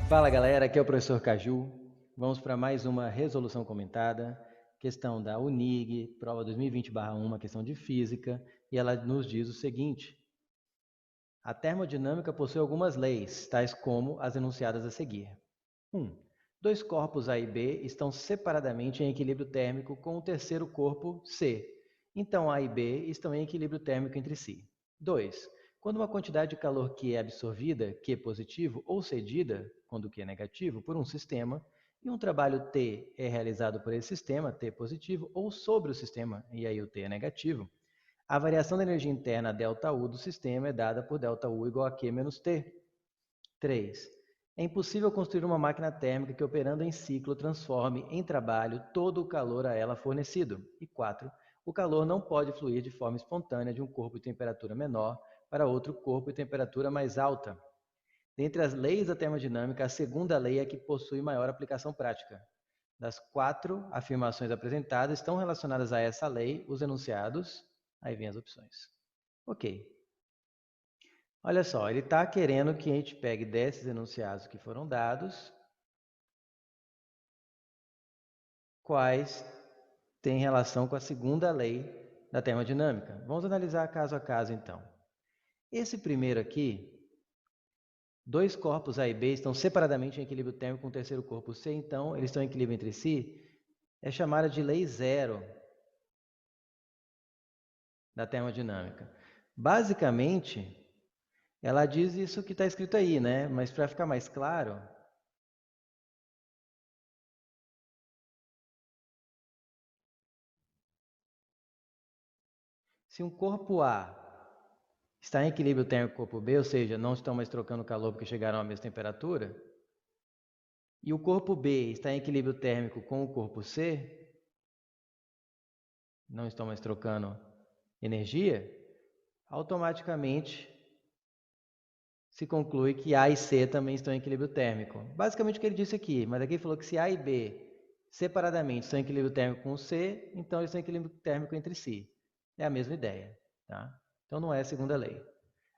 Fala galera, aqui é o professor Caju. Vamos para mais uma resolução comentada, questão da UNIG, prova 2020/1, questão de física, e ela nos diz o seguinte: a termodinâmica possui algumas leis, tais como as enunciadas a seguir. 1. Dois corpos A e B estão separadamente em equilíbrio térmico com o terceiro corpo C. Então A e B estão em equilíbrio térmico entre si. 2. Quando uma quantidade de calor Q é absorvida, Q positivo, ou cedida, quando Q é negativo, por um sistema, e um trabalho T é realizado por esse sistema, T positivo, ou sobre o sistema, e aí o T é negativo, a variação da energia interna ΔU do sistema é dada por ΔU igual a Q menos T. 3. É impossível construir uma máquina térmica que, operando em ciclo, transforme em trabalho todo o calor a ela fornecido. E 4. O calor não pode fluir de forma espontânea de um corpo de temperatura menor para outro corpo de temperatura mais alta. Dentre as leis da termodinâmica, a segunda lei é que possui maior aplicação prática. Das 4 afirmações apresentadas, estão relacionadas a essa lei os enunciados. Aí vem as opções. Ok. Olha só, ele está querendo que a gente pegue desses enunciados que foram dados, quais têm relação com a segunda lei da termodinâmica. Vamos analisar caso a caso, então. Esse primeiro aqui, dois corpos A e B estão separadamente em equilíbrio térmico com o terceiro corpo C, então eles estão em equilíbrio entre si, é chamada de lei zero da termodinâmica. Basicamente, ela diz isso que está escrito aí, né? Mas para ficar mais claro, se um corpo A está em equilíbrio térmico com o corpo B, ou seja, não estão mais trocando calor porque chegaram à mesma temperatura, e o corpo B está em equilíbrio térmico com o corpo C, não estão mais trocando energia, automaticamente se conclui que A e C também estão em equilíbrio térmico. Basicamente o que ele disse aqui, mas aqui ele falou que se A e B separadamente estão em equilíbrio térmico com o C, então eles estão em equilíbrio térmico entre si. É a mesma ideia, tá? Então não é a segunda lei.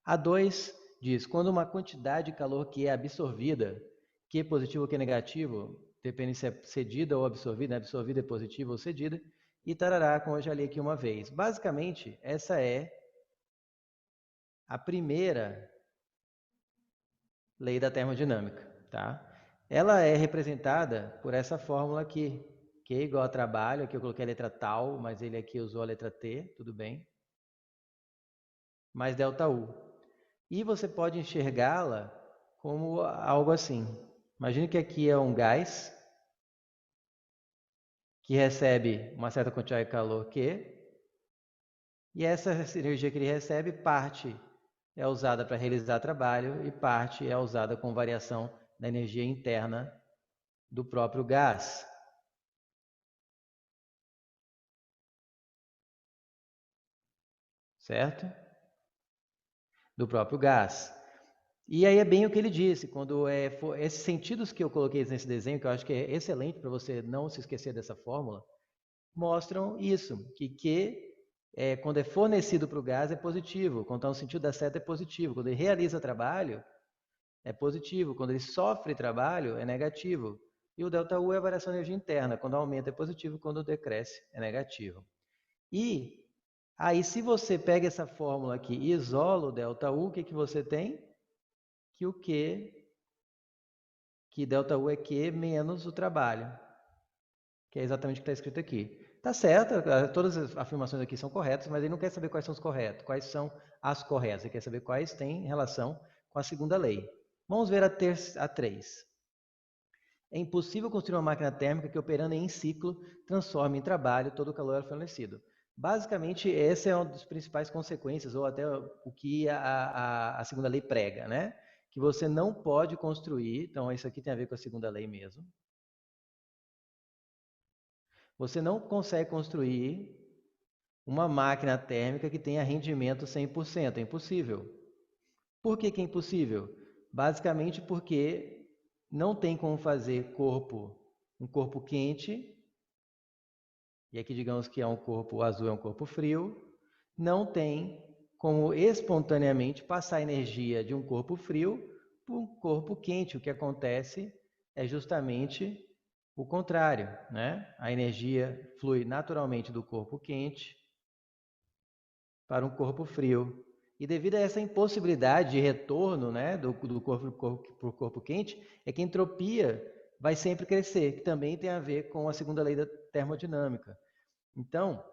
A 2 diz, quando uma quantidade de calor que é absorvida, Q positivo ou Q negativo, depende se é cedida ou absorvida, né? Absorvida é positiva ou cedida, e tarará, como eu já li aqui uma vez. Basicamente, essa é a primeira lei da termodinâmica, tá? Ela é representada por essa fórmula aqui, Q igual a trabalho, aqui eu coloquei a letra tal, mas ele aqui usou a letra T, tudo bem, mais ΔU. E você pode enxergá-la como algo assim. Imagine que aqui é um gás que recebe uma certa quantidade de calor Q, e essa energia que ele recebe, parte é usada para realizar trabalho e parte é usada com variação da energia interna do próprio gás. Certo? Do próprio gás. E aí é bem o que ele disse, quando esses sentidos que eu coloquei nesse desenho, que eu acho que é excelente para você não se esquecer dessa fórmula, mostram isso, que Q, quando é fornecido para o gás, é positivo, quando está no sentido da seta é positivo, quando ele realiza trabalho, é positivo, quando ele sofre trabalho, é negativo. E o ΔU é a variação de energia interna, quando aumenta é positivo, quando decresce é negativo. E aí, se você pega essa fórmula aqui e isola o ΔU, o que, que você tem? Que o Q, que ΔU é Q menos o trabalho, que é exatamente o que está escrito aqui. Tá certo, todas as afirmações aqui são corretas, mas ele não quer saber quais são os corretos, quais são as corretas, ele quer saber quais têm relação com a segunda lei. Vamos ver a 3. É impossível construir uma máquina térmica que, operando em ciclo, transforme em trabalho todo o calor fornecido. Basicamente, essa é uma das principais consequências, ou até o que a segunda lei prega, né? Que você não pode construir, então isso aqui tem a ver com a segunda lei mesmo. Você não consegue construir uma máquina térmica que tenha rendimento 100%, é impossível. Por que que é impossível? Basicamente porque não tem como fazer um corpo quente, e aqui digamos que é um corpo azul, é um corpo frio, não tem como espontaneamente passar energia de um corpo frio para um corpo quente. O que acontece é justamente o contrário, né? A energia flui naturalmente do corpo quente para um corpo frio. E devido a essa impossibilidade de retorno, né, do corpo para o corpo quente, é que a entropia vai sempre crescer, que também tem a ver com a segunda lei da termodinâmica. Então,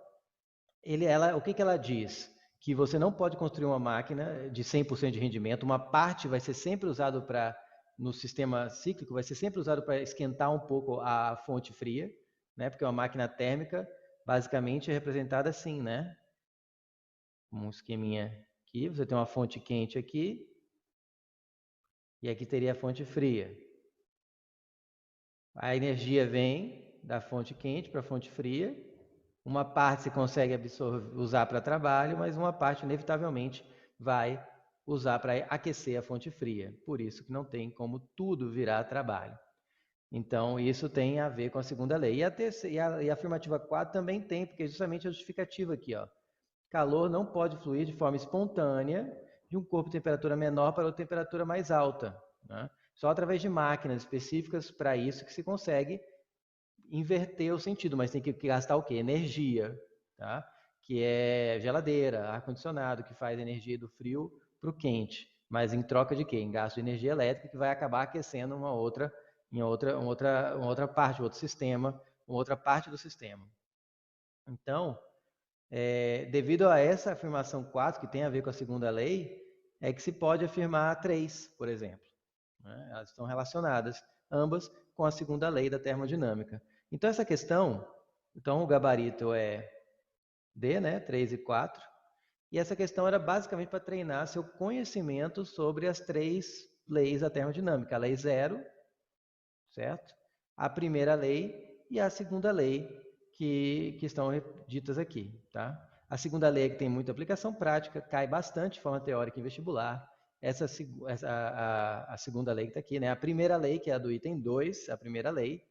o que ela diz? Que você não pode construir uma máquina de 100% de rendimento, uma parte vai ser sempre usado para, no sistema cíclico, vai ser sempre usado para esquentar um pouco a fonte fria, né? Porque uma máquina térmica, basicamente, é representada assim, né? Um esqueminha aqui, você tem uma fonte quente aqui, e aqui teria a fonte fria. A energia vem da fonte quente para a fonte fria, uma parte você consegue usar para trabalho, mas uma parte inevitavelmente vai usar para aquecer a fonte fria. Por isso que não tem como tudo virar trabalho. Então, isso tem a ver com a segunda lei. E a afirmativa 4 também tem, porque é justamente a justificativa aqui, ó. Calor não pode fluir de forma espontânea de um corpo de temperatura menor para outra temperatura mais alta, né? Só através de máquinas específicas para isso que se consegue inverter o sentido, mas tem que gastar o quê? Energia, tá? Que é geladeira, ar-condicionado, que faz energia do frio para o quente. Mas em troca de quê? Em gasto de energia elétrica, que vai acabar aquecendo uma outra parte, outro sistema, uma outra parte do sistema. Então, devido a essa afirmação 4, que tem a ver com a segunda lei, é que se pode afirmar 3, por exemplo, né? Elas estão relacionadas, ambas, com a segunda lei da termodinâmica. Então, essa questão, então o gabarito é D, né? 3 e 4. E essa questão era basicamente para treinar seu conhecimento sobre as 3 leis da termodinâmica. A lei zero, certo? A primeira lei e a segunda lei que estão ditas aqui, tá? A segunda lei é que tem muita aplicação prática, cai bastante de forma teórica em vestibular. A segunda lei que está aqui, né? A primeira lei, que é a do item 2, a primeira lei,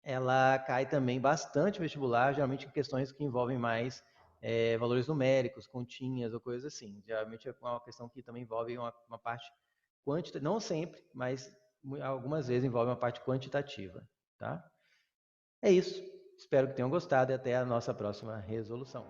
ela cai também bastante no vestibular, geralmente em questões que envolvem mais valores numéricos, continhas ou coisas assim. Geralmente é uma questão que também envolve uma parte quantitativa, não sempre, mas algumas vezes envolve uma parte quantitativa, tá? É isso. Espero que tenham gostado e até a nossa próxima resolução.